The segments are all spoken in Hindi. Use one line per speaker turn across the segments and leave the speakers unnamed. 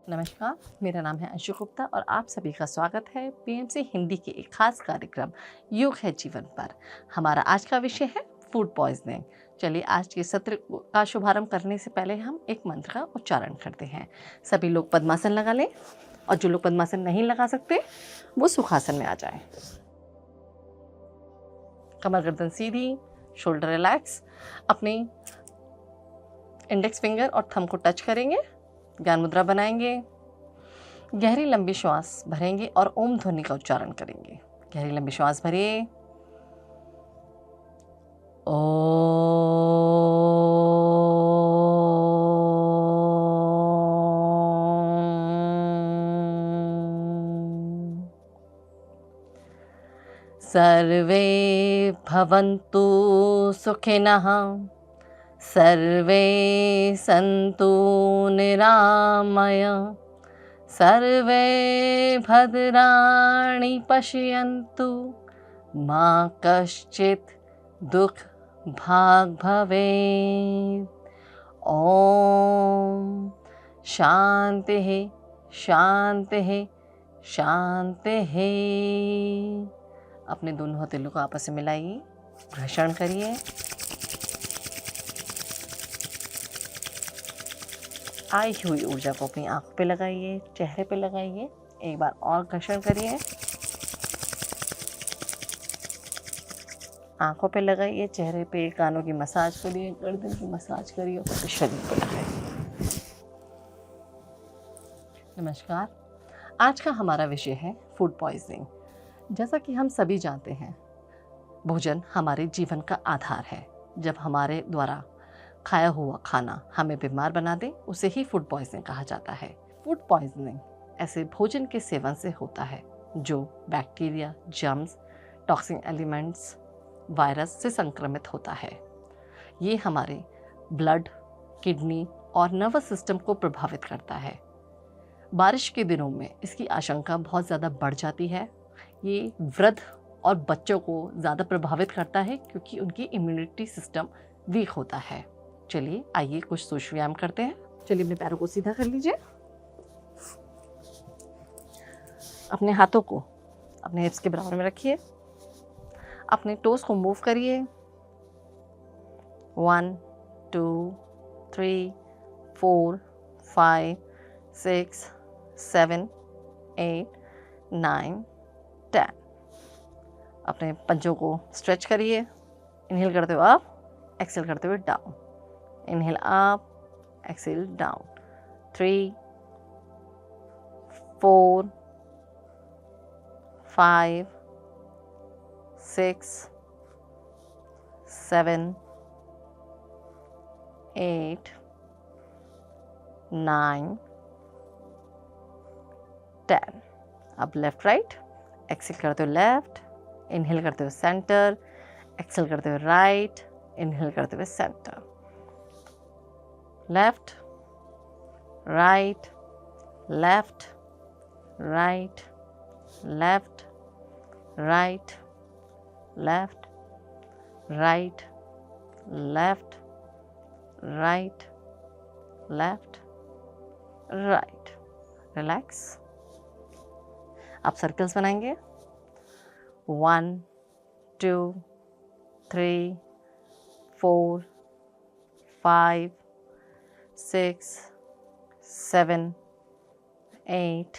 नमस्कार, मेरा नाम है अंशु गुप्ता और आप सभी का स्वागत है पीएमसी हिंदी के एक खास कार्यक्रम योग है जीवन पर। हमारा आज का विषय है फूड पॉइजनिंग। चलिए आज के सत्र का शुभारंभ करने से पहले हम एक मंत्र का उच्चारण करते हैं। सभी लोग पद्मासन लगा लें और जो लोग पद्मासन नहीं लगा सकते वो सुखासन में आ जाएं। कमर गर्दन सीधी, शोल्डर रिलैक्स। अपने इंडेक्स फिंगर और थंब को टच करेंगे, ज्ञान मुद्रा बनाएंगे, गहरी लंबी श्वास भरेंगे और ओम ध्वनि का उच्चारण करेंगे। गहरी लंबी श्वास भरिए, ओम। सर्वे भवन्तु सुखिनः, सर्वे सन्तु निरामया, सर्वे भद्राणि पश्यन्तु, मा कश्चित् दुःख भाग् भवेत्। ओम शांतिः शांतिः शांतिः। अपने दोनों हथेलियों को आपस में मिलाइए, घर्षण करिए। आई हुई ऊर्जा को अपनी आंखों पे लगाइए, चेहरे पे लगाइए। एक बार और घर्षण करिए, आंखों पे लगाइए, चेहरे पे, कानों की मसाज करिए, गर्दन की मसाज करिए और फिर शरीर पे लगाइए। नमस्कार, आज का हमारा विषय है फूड पॉइजनिंग। जैसा कि हम सभी जानते हैं, भोजन हमारे जीवन का आधार है। जब हमारे द्वारा खाया हुआ खाना हमें बीमार बना दे, उसे ही फूड पॉइजनिंग कहा जाता है। फूड पॉइजनिंग ऐसे भोजन के सेवन से होता है जो bacteria, germs, toxic elements, virus से संक्रमित होता है। ये हमारे ब्लड, किडनी और नर्वस सिस्टम को प्रभावित करता है। बारिश के दिनों में इसकी आशंका बहुत ज़्यादा बढ़ जाती है। ये वृद्ध और बच्चों को ज़्यादा प्रभावित करता है क्योंकि उनकी इम्यूनिटी सिस्टम वीक होता है। चलिए आइए कुछ सोच व्यायाम करते हैं। चलिए अपने पैरों को सीधा कर लीजिए, अपने हाथों को अपने हिप्स के बराबर में रखिए, अपने टोस को मूव करिए। 1 2 3 4 5 6 7 8 9 10। अपने पंजों को स्ट्रेच करिए। इनहेल करते हुए अप, एक्सेल करते हुए down. Inhale up, exhale down. 3 4 5 6 7 8 9 10। अब लेफ्ट राइट, एक्सेल करते हुए लेफ्ट, इनहेल करते हुए सेंटर, एक्सेल करते हुए राइट, इनहेल करते हुए centre. Left right, left right, left right, left right, left right, left right. Relax. आप सर्कल्स बनाएंगे। 1 2 3 4 5 6 7 8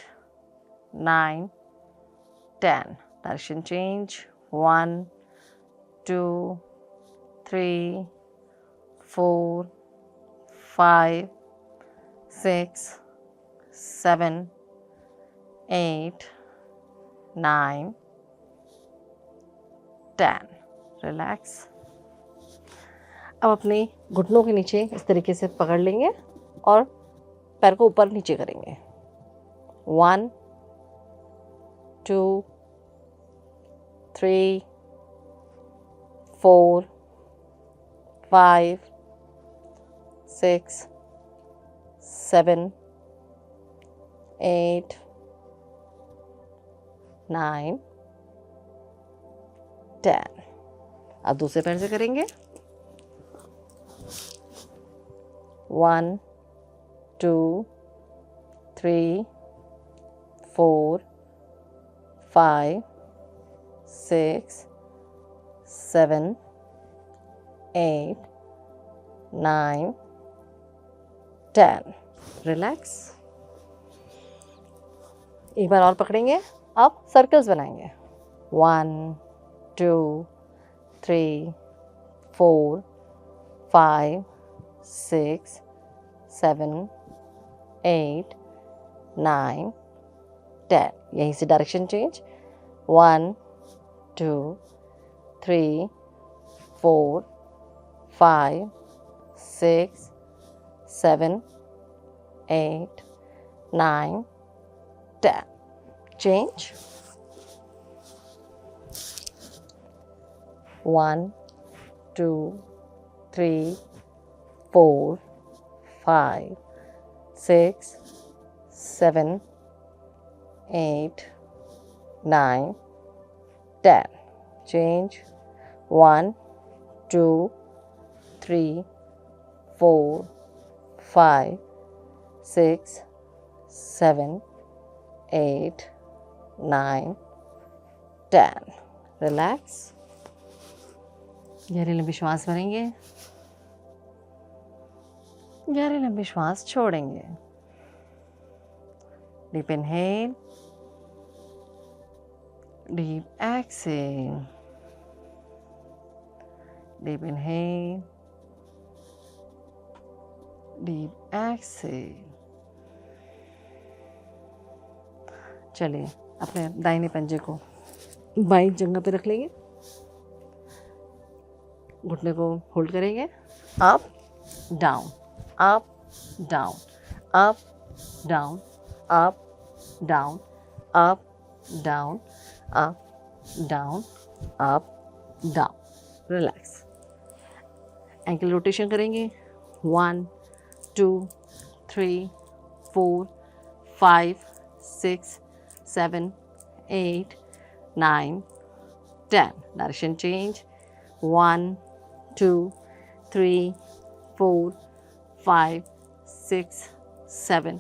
9 10। Direction change. 1 2 3 4 5 6 7 8 9 10। रिलैक्स। अब अपने घुटनों के नीचे इस तरीके से पकड़ लेंगे और पैर को ऊपर नीचे करेंगे। 1 2 3 4 5 6 7 8 9 10। अब दूसरे पैर से करेंगे। 1 2 3 4 5 6 7 8 9 10। रिलैक्स। एक बार और पकड़ेंगे। अब सर्कल्स बनाएंगे। 1 2 3 4 5 6 7 8 9 10। यहीं से direction change. 1 2 3 4 5 6 7 8 9 10। Change. 1 2 3 4 5 6 7 8 9 10। Change. 1 2 3 4 5 6 7 8 9 10। Relax. गहरी लंबी श्वास भरेंगे। गहरी लंबी श्वास छोड़ेंगे। Deep inhale, deep exhale, deep inhale, deep exhale. चलिए अपने दाहिने पंजे को बाईं जगह पे रख लेंगे। घुटने को होल्ड करेंगे। Up down, up down, up down, up down, up down, up down, up down. Relax. Ankle rotation करेंगे। 1 2 3 4 5 6 7 8 9 10। Direction change. 1 2 3 4 5 6 7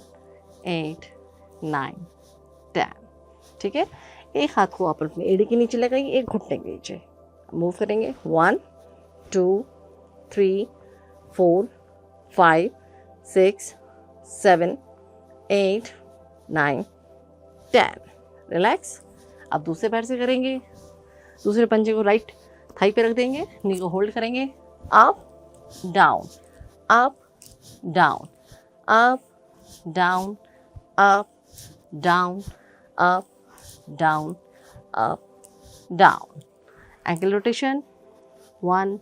8 9 10। ठीक है। एक हाथ को आप अपने एड़ी के नीचे लगाइए, एक घुटने के नीचे मूव करेंगे। 1 2 3 4 5 6 7 8 9 10। रिलैक्स। अब दूसरे पैर से करेंगे। दूसरे पंजे को राइट थाई पे रख देंगे, नी को होल्ड करेंगे। Up down, up down, up down, up down, up down, up down. Ankle rotation. 1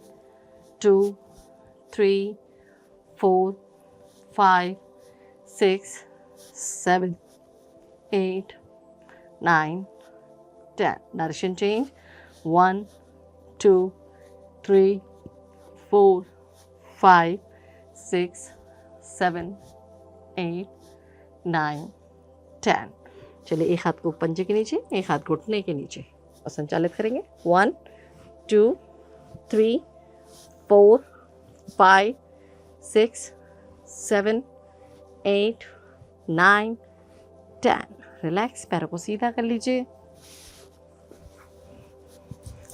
2 3 4 5 6 7 8 9 10। Direction change. 1 2 3 4 5 6 7 8 9 10। चलिए एक हाथ को पंजे के नीचे, एक हाथ घुटने के नीचे और संचालित करेंगे। 1 2 3 4 5 6 7 8 9 10। रिलैक्स। पैरों को सीधा कर लीजिए।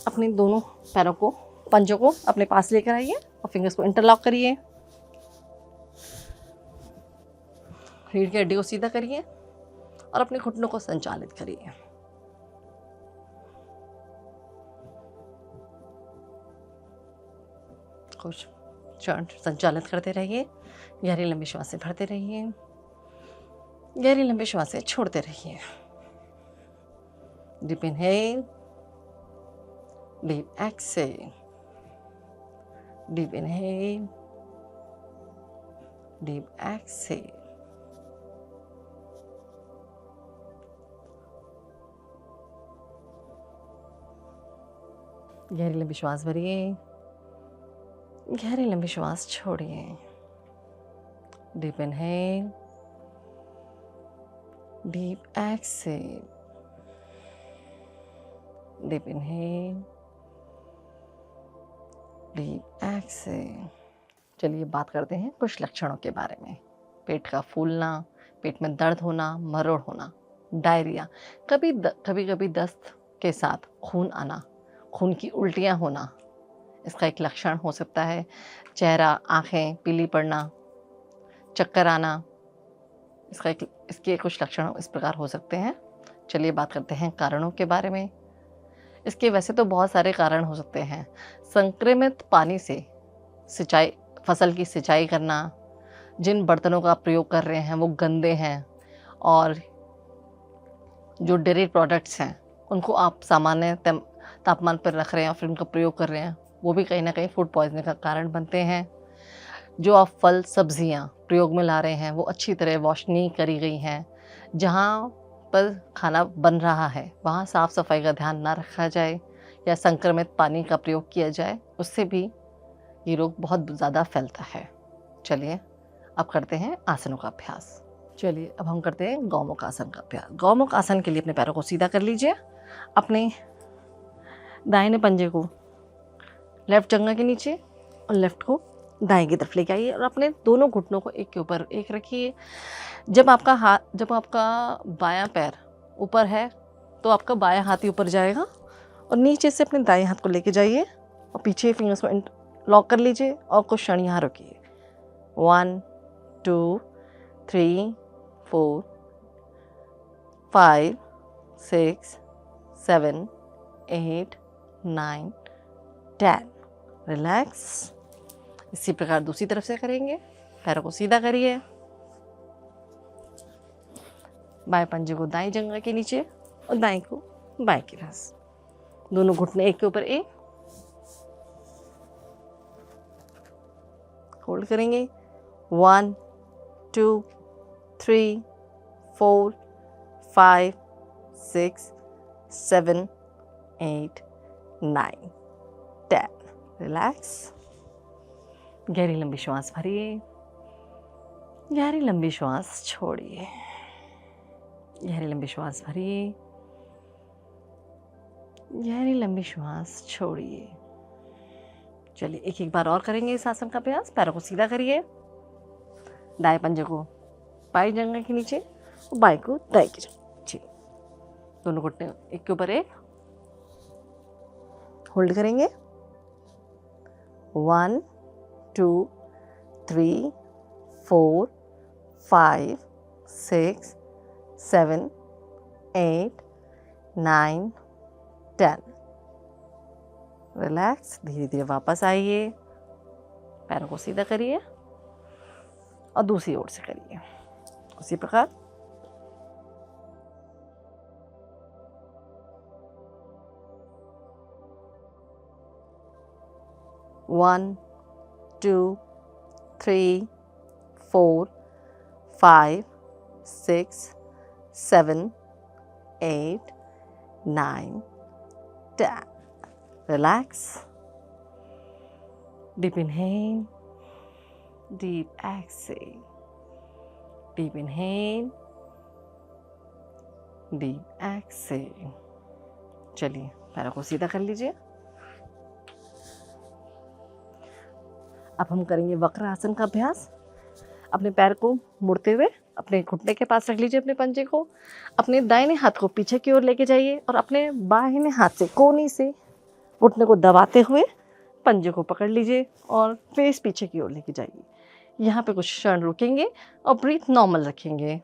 अपने दोनों पैरों को, पंजों को अपने पास लेकर आइए और फिंगर्स को इंटरलॉक करिए। रीढ़ की हड्डी को सीधा करिए और अपने घुटनों को संचालित करिए। कुछ क्षण संचालित करते रहिए। गहरी लंबी श्वासें भरते रहिए, गहरी लंबी श्वासें छोड़ते रहिए। Deep inhale, deep exhale, deep inhale, deep exhale. गहरी लंबी श्वास भरिए, गहरी लंबी श्वास छोड़िए। Deep inhale, deep exhale, deep inhale, deep exhale. चलिए बात करते हैं कुछ लक्षणों के बारे में। पेट का फूलना, पेट में दर्द होना, मरोड़ होना, डायरिया, कभी कभी दस्त के साथ खून आना, खून की उल्टियाँ होना, इसका एक लक्षण हो सकता है। चेहरा, आँखें पीली पड़ना, चक्कर आना, इसके कुछ लक्षण इस प्रकार हो सकते हैं। चलिए बात करते हैं कारणों के बारे में। इसके वैसे तो बहुत सारे कारण हो सकते हैं। संक्रमित पानी से फसल की सिंचाई करना, जिन बर्तनों का आप प्रयोग कर रहे हैं वो गंदे हैं, और जो डेयरी प्रोडक्ट्स हैं उनको आप सामान्य तापमान पर रख रहे हैं और फिर उनका प्रयोग कर रहे हैं, वो भी कहीं ना कहीं फूड पॉइजनिंग का कारण बनते हैं। जो आप फल सब्जियां प्रयोग में ला रहे हैं वो अच्छी तरह वॉश नहीं करी गई हैं, जहाँ पर खाना बन रहा है वहाँ साफ़ सफाई का ध्यान ना रखा जाए या संक्रमित पानी का प्रयोग किया जाए, उससे भी ये रोग बहुत ज़्यादा फैलता है। चलिए अब करते हैं आसनों का अभ्यास। चलिए अब हम करते हैं गौमुख आसन का अभ्यास। गौमुख आसन के लिए अपने पैरों को सीधा कर लीजिए। अपने दाहिने पंजे को लेफ्ट जंघा के नीचे और लेफ्ट को दाएं की तरफ लेके आइए और अपने दोनों घुटनों को एक के ऊपर एक रखिए। जब आपका बायां पैर ऊपर है तो आपका बायां हाथ ही ऊपर जाएगा, और नीचे से अपने दाएं हाथ को लेके जाइए और पीछे फिंगर्स को लॉक कर लीजिए और कुछ क्षण यहाँ रुकिए। 1 2 3 4 5 6 7 8 9 10। रिलैक्स। इसी प्रकार दूसरी तरफ से करेंगे। पैरों को सीधा करिए, बाएं पंजे को दाएं जंघा के नीचे और दाएं को बाएं के पास, दोनों घुटने एक के ऊपर एक होल्ड करेंगे। 1 2 3 4 5 6 7 8 9 10। रिलैक्स। गहरी लंबी श्वास भरिए, गहरी लंबी श्वास छोड़िए, गहरी लंबी श्वास भरिए, गहरी लंबी श्वास छोड़िए। चलिए एक एक बार और करेंगे इस आसन का अभ्यास। पैरों को सीधा करिए, दाएं पंजे को बाएं जंघा के नीचे और बाएं को दाएं की नीचे, दोनों घुटने एक के ऊपर एक होल्ड करेंगे। 1 2 3 4 5 6 7 8 9 10। रिलैक्स। धीरे धीरे वापस आइए, पैरों को सीधा करिए और दूसरी ओर से करिए उसी प्रकार। One 2 3 4 5 6 7 8 9 10। Relax. Deep inhale, deep exhale. Deep inhale, deep exhale. चलिए पैरों को सीधा कर लीजिए। अब हम करेंगे वक्र आसन का अभ्यास। अपने पैर को मुड़ते हुए अपने घुटने के पास रख लीजिए, अपने पंजे को अपने दाहिने हाथ को पीछे की ओर लेके जाइए और अपने बाहिने हाथ से कोहनी से घुटने को दबाते हुए पंजे को पकड़ लीजिए और फेस पीछे की ओर लेके जाइए। यहाँ पे कुछ क्षण रुकेंगे और ब्रीथ नॉर्मल रखेंगे।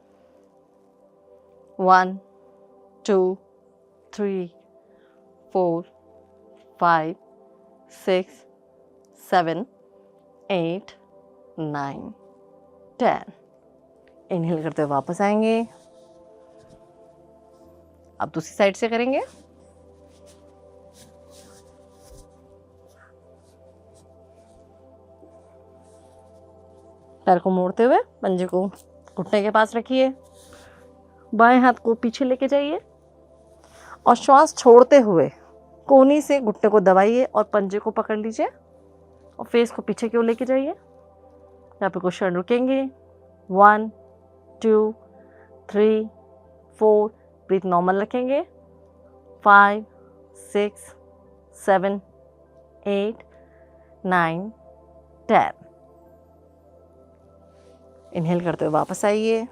1 2 3 4 5 6 7 8 9 10। इनहेल करते हुए वापस आएंगे। अब दूसरी साइड से करेंगे। पैर को मोड़ते हुए पंजे को घुटने के पास रखिए, बाएं हाथ को पीछे लेके जाइए और श्वास छोड़ते हुए कोहनी से घुटने को दबाइए और पंजे को पकड़ लीजिए और फेस को पीछे की ओर लेके जाइए। यहाँ पे कुछ क्षण रुकेंगे। 1 2 3 4, ब्रीथ नॉर्मल रखेंगे। 5 6 7 8 9 10। इनहेल करते हुए वापस आइए।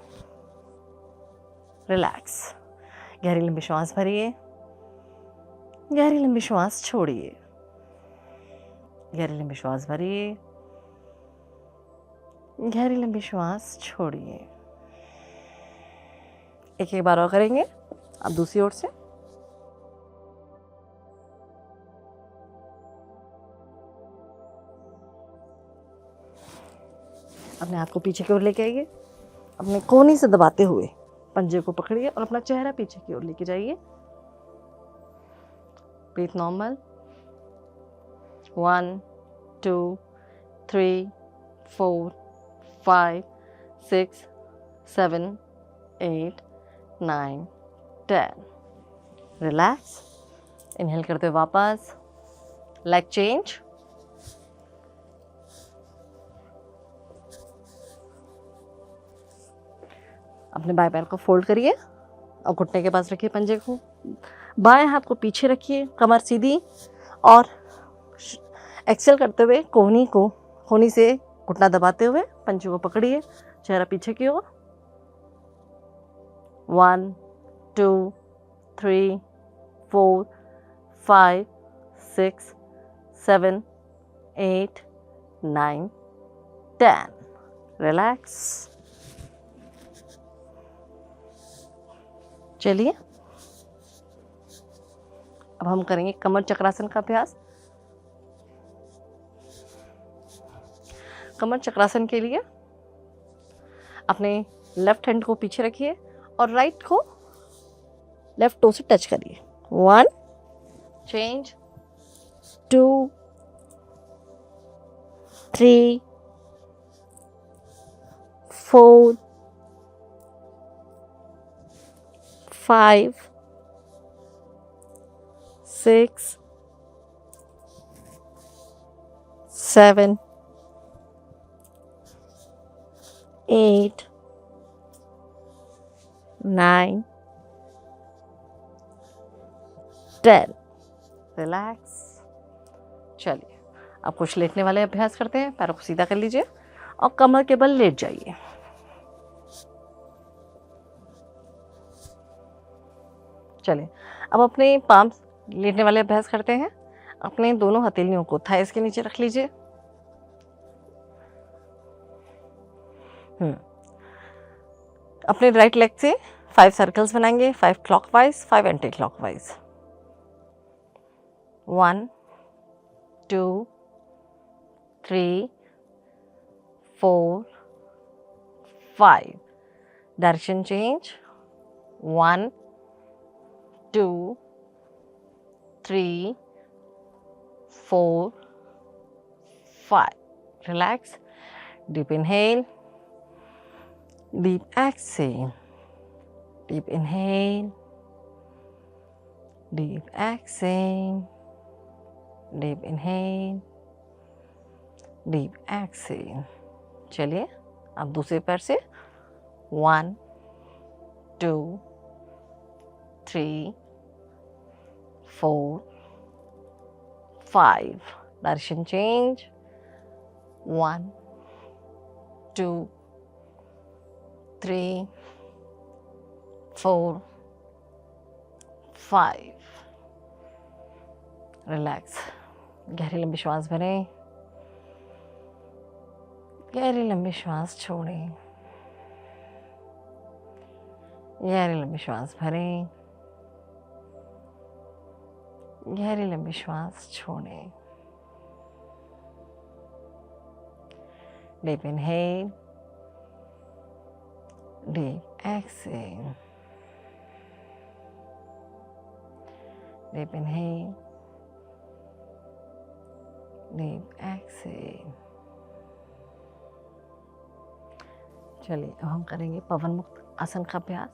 रिलैक्स। गहरी लंबी श्वास भरिए, गहरी लंबी श्वास छोड़िए, गहरी लंबी श्वास भरिए, गहरी लंबी श्वास छोड़िए। एक एक बार और करेंगे। अब दूसरी ओर से। अपने हाथ को पीछे की ओर लेके आइए, अपने कोहनी से दबाते हुए पंजे को पकड़िए और अपना चेहरा पीछे की ओर लेके जाइए। Breathe normal. 1 2 3 4 5 6 7 8 9 10। रिलैक्स। इनहेल करते हुए वापस लेग चेंज। अपने बाएं पैर को फोल्ड करिए और घुटने के पास रखिए पंजे को। बाएं हाथ को पीछे रखिए, कमर सीधी, और एक्सेल करते हुए कोहनी से घुटना दबाते हुए पंजे को पकड़िए, चेहरा पीछे की ओर। 1 2 3 4 5 6 7 8 9 10। रिलैक्स। चलिए अब हम करेंगे कमर चक्रासन का अभ्यास। कमर चक्रासन के लिए अपने लेफ्ट हैंड को पीछे रखिए और राइट को लेफ्ट टो से टच करिए। 1 चेंज, 2 3 4 5 6 7 8 9 10। रिलैक्स। चलिए अब कुछ लेटने वाले अभ्यास करते हैं। पैरों को सीधा कर लीजिए और कमर के बल लेट जाइए। चलिए अब अपने पाम्स लेटने वाले अभ्यास करते हैं। अपने दोनों हथेलियों को थाइस के नीचे रख लीजिए। अपने राइट लेग से 5 सर्कल्स बनाएंगे, 5 clockwise, 5 anti clockwise. 1 2 3 4 5। Direction change. 1 2 3 4 5। Relax. Deep inhale. Deep exhale. Deep inhale. Deep exhale. Deep inhale. Deep exhale. चलिए अब दूसरे पैर से 1 2 3 4 5। Direction change. 1 2 3 4 5। रिलैक्स। गहरी लंबी श्वास भरें, गहरी लंबी श्वास छोड़ें, गहरी लंबी श्वास भरें, गहरी लंबी श्वास छोड़ें। Deep inhale, deep exhale, deep inhale, deep exhale। चलिए अब हम करेंगे पवन मुक्त आसन का अभ्यास।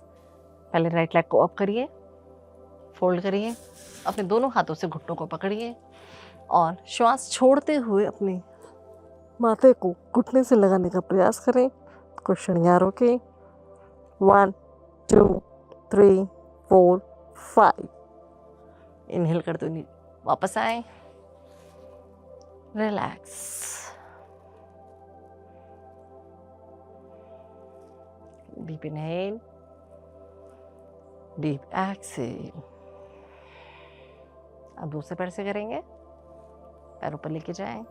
पहले राइट लेग को अप करिए, फोल्ड करिए, अपने दोनों हाथों से घुटनों को पकड़िए और श्वास छोड़ते हुए अपने माथे को घुटने से लगाने का प्रयास करें। कुछ क्षण रोकें। 1 2 3 4 5। इनहेल करते हुए वापस आए। Relax. Deep inhale, deep exhale. अब दूसरे पैर से करेंगे, पैर ऊपर लेके जाएं,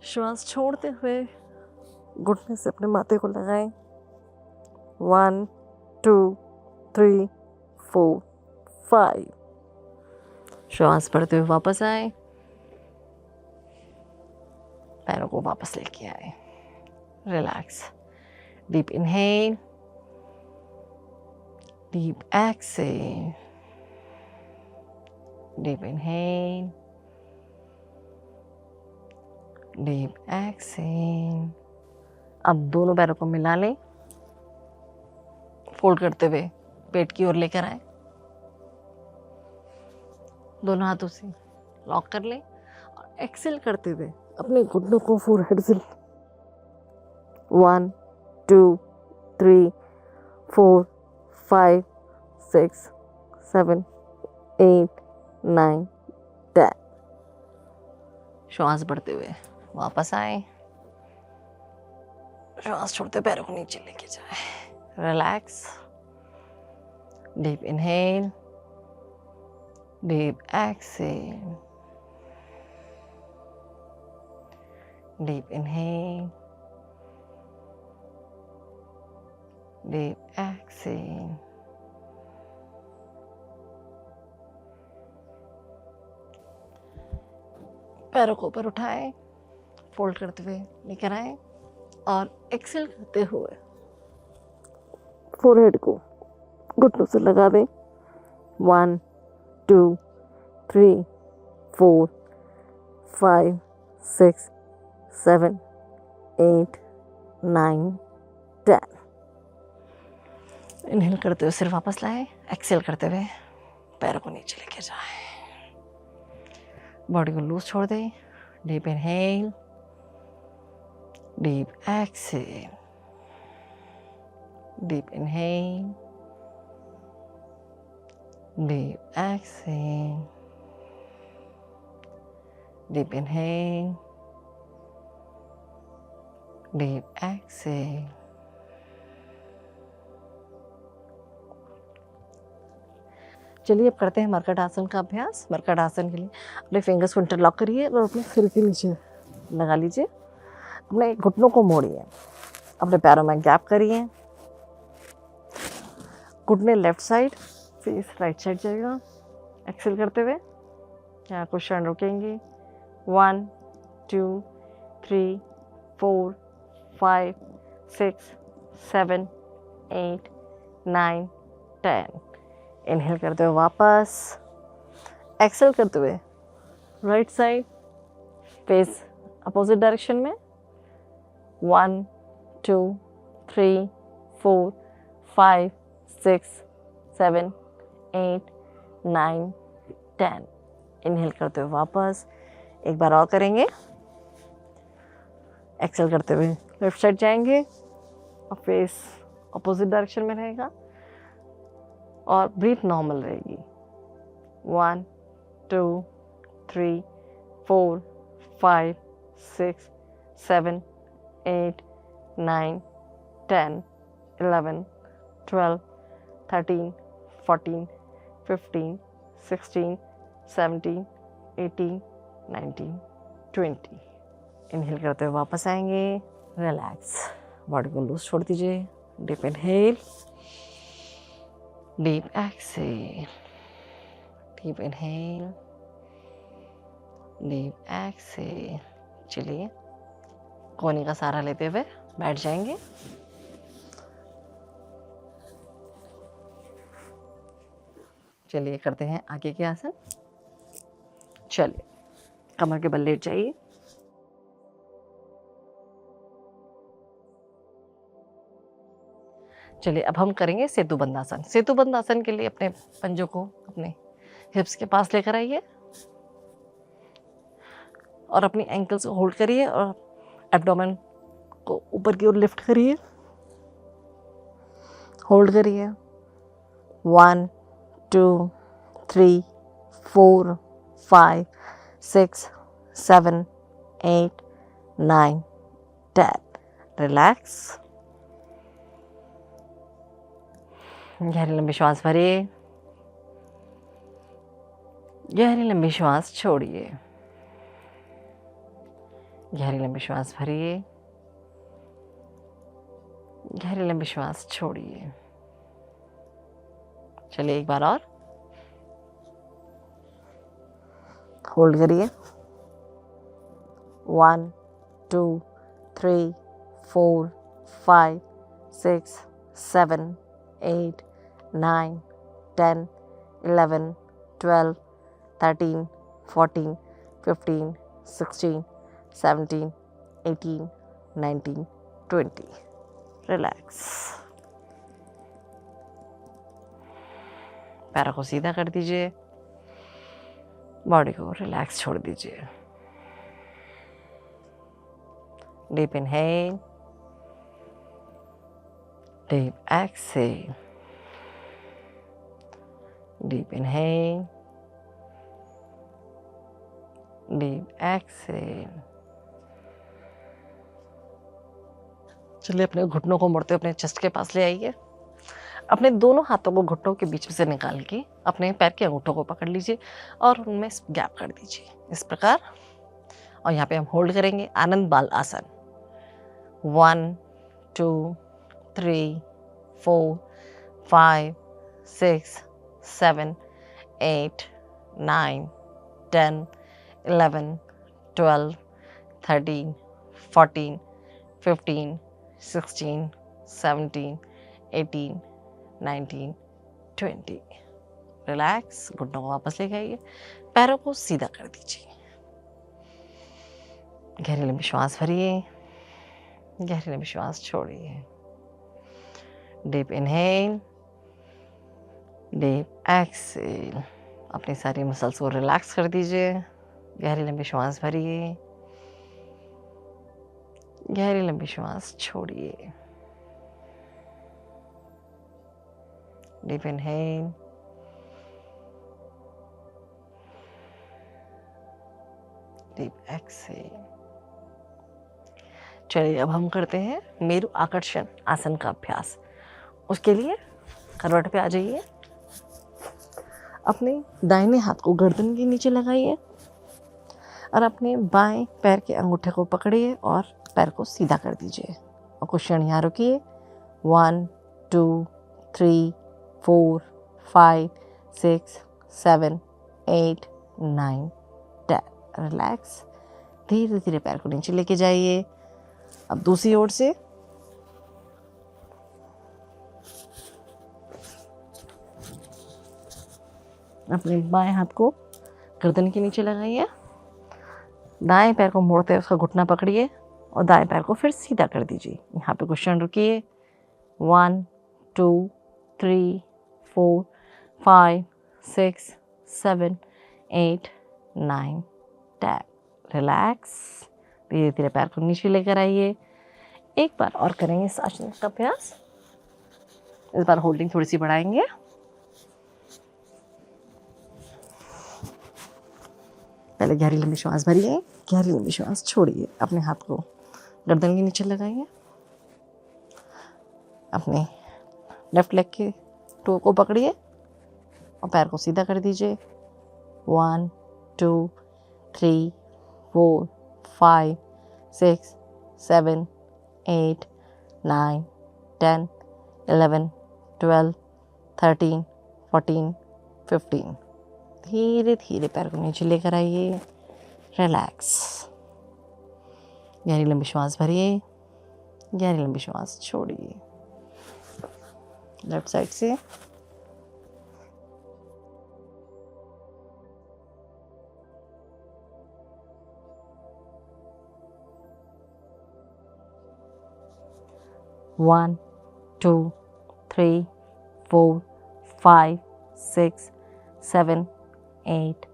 श्वास छोड़ते हुए घुटने से अपने माथे को लगाएं। 1 2 3 4 5। श्वास पढ़ते हुए वापस आए, पैरों को वापस लेके आए। Relax. Deep inhale, deep exhale, deep inhale, deep exhale. अब दोनों पैरों को मिला लें, फोल्ड करते हुए पेट की ओर लेकर आए, दोनों हाथों से लॉक कर लें और एक्सेल करते हुए अपने घुटनों को फोरहेड से 1 2 3 4 5 6 7 8 9 10। श्वास बढ़ते हुए वापस आए, श्वास छोड़ते पैरों को नीचे लेके जाए। Relax. Deep inhale, deep exhale, deep inhale, deep exhale. पैरों को ऊपर उठाएं, फोल्ड करते हुए लेकर आए और एक्सेल करते हुए फोरहेड को घुटनों से लगा दें। 1 2 3 4 5 6 7 8 9 10। इनहेल करते हुए सिर वापस लाएं, एक्सेल करते हुए पैरों को नीचे लेके जाएं, बॉडी को लूज छोड़ दें। Deep inhale, deep exhale, deep inhale, deep exhale, deep inhale, deep exhale. चलिए अब करते हैं मरकट आसन का अभ्यास। मरकट आसन के लिए अपने फिंगर्स को इंटरलॉक करिए और अपने सिर के नीचे लगा लीजिए, अपने घुटनों को मोड़िए, अपने पैरों में गैप करिए, घुटने left side, face right side जाएगा। एक्सेल करते हुए यहाँ कुछ क्षण रुकेंगे। 1 2 3 4 5 6 7 8 9 10। इनहेल करते हुए वापस, एक्सेल करते हुए right side, face opposite direction में। 1 2 3 4 5 6 7 8 9 10। इनहेल करते हुए वापस, एक बार और करेंगे। एक्सेल करते हुए लेफ्ट साइड जाएंगे और फेस अपोजिट डायरेक्शन में रहेगा और ब्रीथ नॉर्मल रहेगी। 1 2 3 4 5 6 7 8 9 10 11 12 13 14 15 16 17 18 19 20। इनहेल करते हुए वापस आएंगे। रिलैक्स, बॉडी को लूज छोड़ दीजिए। Deep inhale, deep exhale, deep inhale, deep exhale. चलिए कोहनी का सहारा लेते हुए बैठ जाएंगे। चलिए करते हैं आगे के आसन। चलिए कमर के बल लेट जाइए। चलिए अब हम करेंगे सेतु बंधासन। सेतु बंधासन के लिए अपने पंजों को अपने हिप्स के पास लेकर आइए और अपनी एंकल्स को होल्ड करिए और एब्डोमेन को ऊपर की ओर लिफ्ट करिए, होल्ड करिए। 1 2 3 4 5 6 7 8 9 10। रिलैक्स, गहरी लंबी श्वास भरिए, गहरी लंबी श्वास छोड़िए, गहरी लंबी श्वास भरिए, गहरी लंबी श्वास छोड़िए। चलिए एक बार और होल्ड करिए। 1 2 3 4 5 6 7 8 9 10 11 12 13 14 15 16 17 18 19 20। रिलैक्स। पैरों को सीधा कर दीजिए, बॉडी को रिलैक्स छोड़ दीजिए। Deep inhale, deep exhale, deep inhale, deep exhale. चलिए अपने घुटनों को मोड़ते अपने चेस्ट के पास ले आइए। अपने दोनों हाथों को घुटनों के बीच में से निकाल के अपने पैर के अंगूठों को पकड़ लीजिए और उनमें गैप कर दीजिए इस प्रकार। और यहाँ पे हम होल्ड करेंगे आनंद बाल आसन। 1 2 3 4 5 6 7 8 9 10 11 12 13 14 15 16 17 18 19 20। रिलैक्स। घुटनों को वापस लेके आइए, पैरों को सीधा कर दीजिए। गहरी लंबी श्वास भरिए, गहरी लंबी श्वास छोड़िए। Deep inhale, deep exhale. अपनी सारी मसल्स को रिलैक्स कर दीजिए। गहरी लंबी श्वास भरिए, गहरी लंबी श्वास छोड़िए। Deep inhale, deep exhale. चलिए अब हम करते हैं मेरु आकर्षण आसन का अभ्यास। उसके लिए करवट पे आ जाइए, अपने दाहिने हाथ को गर्दन के नीचे लगाइए और अपने बाएं पैर के अंगूठे को पकड़िए और पैर को सीधा कर दीजिए और कुछ क्षण यहाँ रुकिए। 1 2 3 4 5 6 7 8 9 10। रिलैक्स। धीरे धीरे पैर को नीचे लेके जाइए। अब दूसरी ओर से अपने बाएं हाथ को गर्दन के नीचे लगाइए, दाएं पैर को मोड़ते हुए उसका घुटना पकड़िए और दाएं पैर को फिर सीधा कर दीजिए। यहाँ पे कुछ क्षण रुकिए। 1 2 3 4 5 6 7 8 9 10। रिलैक्स। धीरे धीरे पैर को नीचे लेकर आइए। एक बार और करेंगे इस आसन का अभ्यास। इस बार होल्डिंग थोड़ी सी बढ़ाएंगे। पहले गहरी लंबी श्वास भरिए, गहरी लंबी श्वास छोड़िए। अपने हाथ को गर्दन के नीचे लगाइए, अपने लेफ्ट लेग के टो को पकड़िए और पैर को सीधा कर दीजिए। 1 2 3 4 5 6 7 8 9 10 11 12 13 14 15। धीरे धीरे पैर को नीचे लेकर आइए। रिलैक्स। गहरी लंबी श्वास भरिए, गहरी लंबी श्वास छोड़िए। लेफ्ट साइड से One, 2, 3, 4, 5, 6, 7, 8,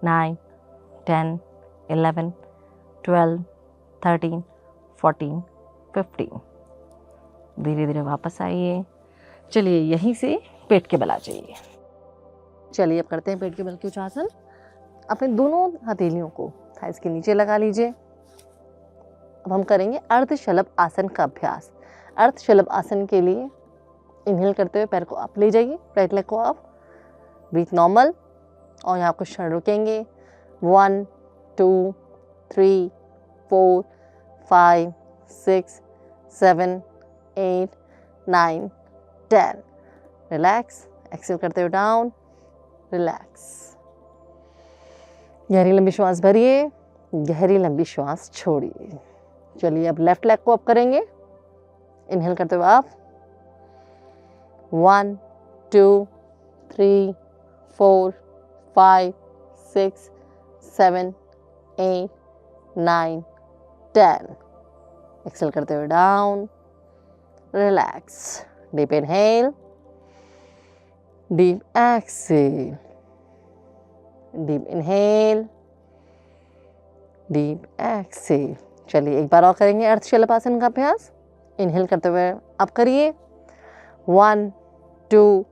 9, 10, 11, 12, 13, 14, 15। धीरे धीरे वापस आइए। चलिए यहीं से पेट के बल आ जाइए। चलिए अब करते हैं पेट के बल के उच्चासन। अपने दोनों हथेलियों को थाइस के नीचे लगा लीजिए। अब हम करेंगे अर्धशलभ आसन का अभ्यास। अर्धशलभ आसन के लिए इनहेल करते हुए पैर को अप ले जाइए, राइट लेग को अप, ब्रीथ नॉर्मल, और यहाँ कुछ क्षण रुकेंगे। 1 2 3 4 5 6 7 8 9 10। रिलैक्स, एक्सेल करते हुए डाउन, रिलैक्स। गहरी लंबी श्वास भरिए, गहरी लंबी श्वास छोड़िए। चलिए अब लेफ्ट लेग को अप करेंगे, इनहेल करते हुए अप, 1 2 3 4 5 6 7 8 9 10। एक्सेल करते हुए down, relax. Deep inhale, deep exhale, deep inhale, deep exhale. चलिए एक बार और करेंगे अर्ध शलभासन का अभ्यास। इनहेल करते हुए अप करिए, 1 2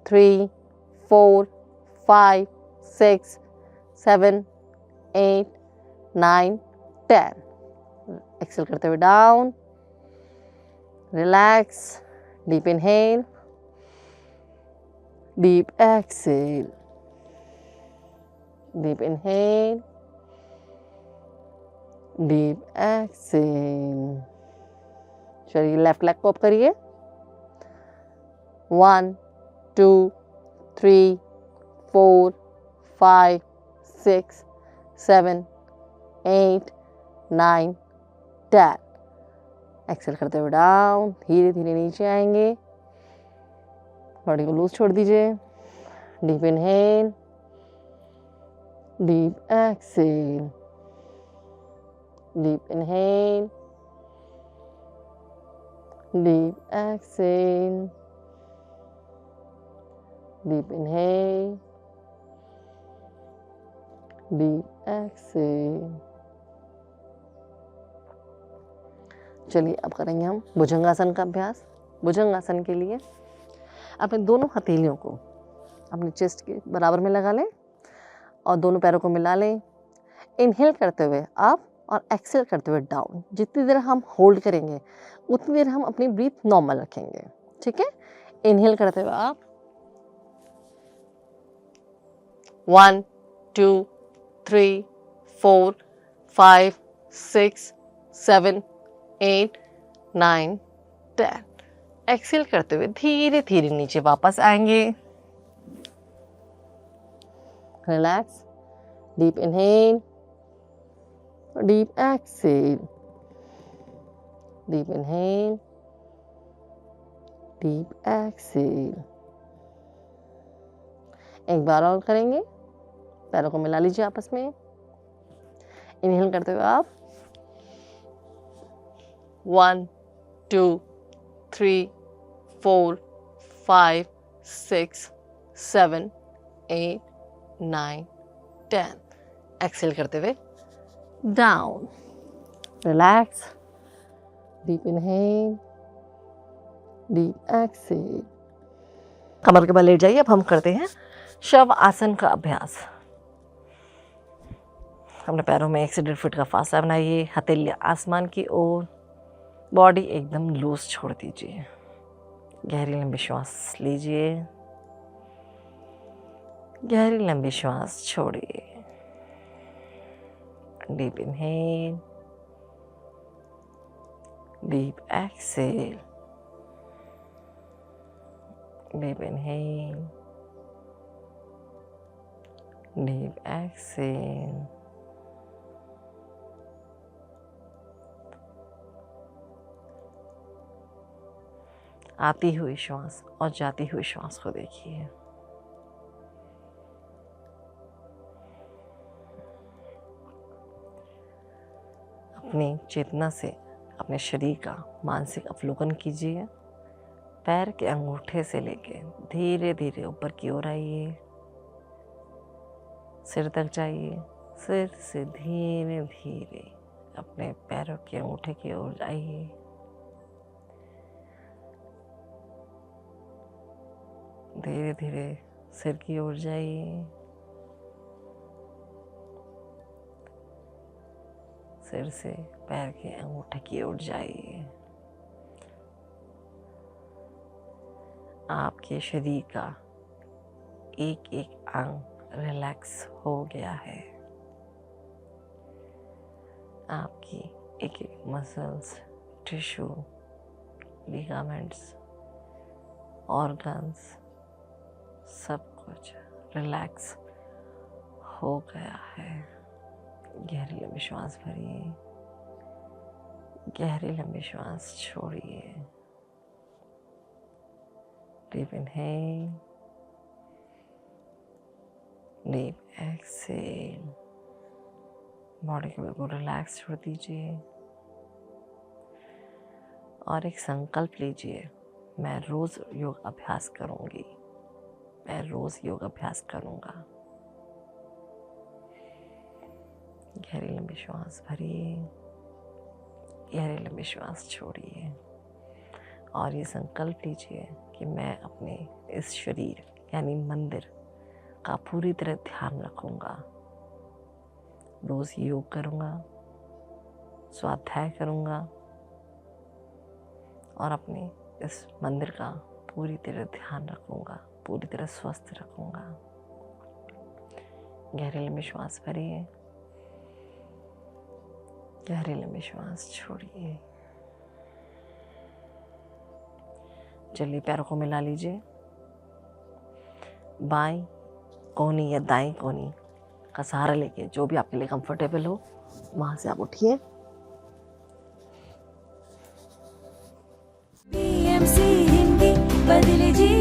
3 4 5 6 7 8 9 10। एक्सेल करते हुए down, relax. Deep inhale, deep exhale, deep inhale, deep exhale. चलिए लेफ्ट लेग को अप करिए, 1 2 3 4 5 6 7 8 9 10। एक्सेल करते हुए डाउन, धीरे धीरे नीचे आएंगे, बॉडी को लूज छोड़ दीजिए। Deep inhale, deep exhale, deep inhale, deep exhale, deep inhale, deep exhale. चलिए अब करेंगे हम भुजंगासन का अभ्यास। भुजंगासन के लिए अपने दोनों हथेलियों को अपने चेस्ट के बराबर में लगा लें और दोनों पैरों को मिला लें। इनहेल करते हुए अप और एक्सेल करते हुए डाउन। जितनी देर हम होल्ड करेंगे उतनी देर हम अपनी ब्रीथ नॉर्मल रखेंगे, ठीक है। इनहेल करते हुए अप, 1 2 3 4 5 6 7 8 9 10। एक्सेल करते हुए धीरे धीरे नीचे वापस आएंगे। Relax, deep inhale, deep exhale, deep inhale, deep exhale. एक बार और करेंगे, पैरों को मिला लीजिए आपस में। इनहेल करते हुए आप 1 2 3 4 5 6 7 8 9 10। एक्सेल करते हुए down, relax, deep inhale, deep exhale. कमर के बल लेट जाइए। अब हम करते हैं शव आसन का अभ्यास। अपने पैरों में 1 से 1.5 फीट का फासला बनाइए, हथेलियाँ आसमान की ओर, बॉडी एकदम लूज छोड़ दीजिए। गहरी लंबी श्वास लीजिए, गहरी लंबी श्वास छोड़िए। Deep inhale, deep exhale, deep inhale, deep exhale. आती हुई श्वास और जाती हुई श्वास को देखिए। अपनी चेतना से अपने शरीर का मानसिक अवलोकन कीजिए। पैर के अंगूठे से लेके धीरे धीरे ऊपर की ओर आइए, सिर तक जाइए। सिर से धीरे धीरे अपने पैरों के अंगूठे की ओर आइए। धीरे धीरे सिर की ओर जाइए, सिर से पैर के अंगूठे की ओर जाइए। आपके शरीर का एक एक अंग रिलैक्स हो गया है। आपकी एक एक मसल्स, टिश्यू, लिगामेंट्स, ऑर्गन्स सब कुछ रिलैक्स हो गया है। गहरी लंबी श्वास भरिए, गहरी लंबी श्वास छोड़िए। Deep inhale, deep exhale. Body को बिल्कुल रिलैक्स छोड़ दीजिए और एक संकल्प लीजिए, मैं रोज योग अभ्यास करूंगी, मैं रोज योग अभ्यास करूंगा। गहरी लंबी श्वास भरिए, गहरी लंबी श्वास छोड़िए और ये संकल्प लीजिए कि मैं अपने इस शरीर यानी मंदिर का पूरी तरह ध्यान रखूंगा। रोज योग करूंगा, स्वाध्याय करूंगा और अपने इस मंदिर का पूरी तरह ध्यान रखूंगा, पूरी तरह स्वस्थ रखूंगा। गहरी लंबी श्वास भरिए, गहरी लंबी श्वास छोड़िए। चलिए पैरों को मिला लीजिए। बाएं कोहनी या दाएं कोहनी का सहारा लेके, जो भी आपके लिए कंफर्टेबल हो वहां से आप उठिए।
PMC हिंदी बदले जी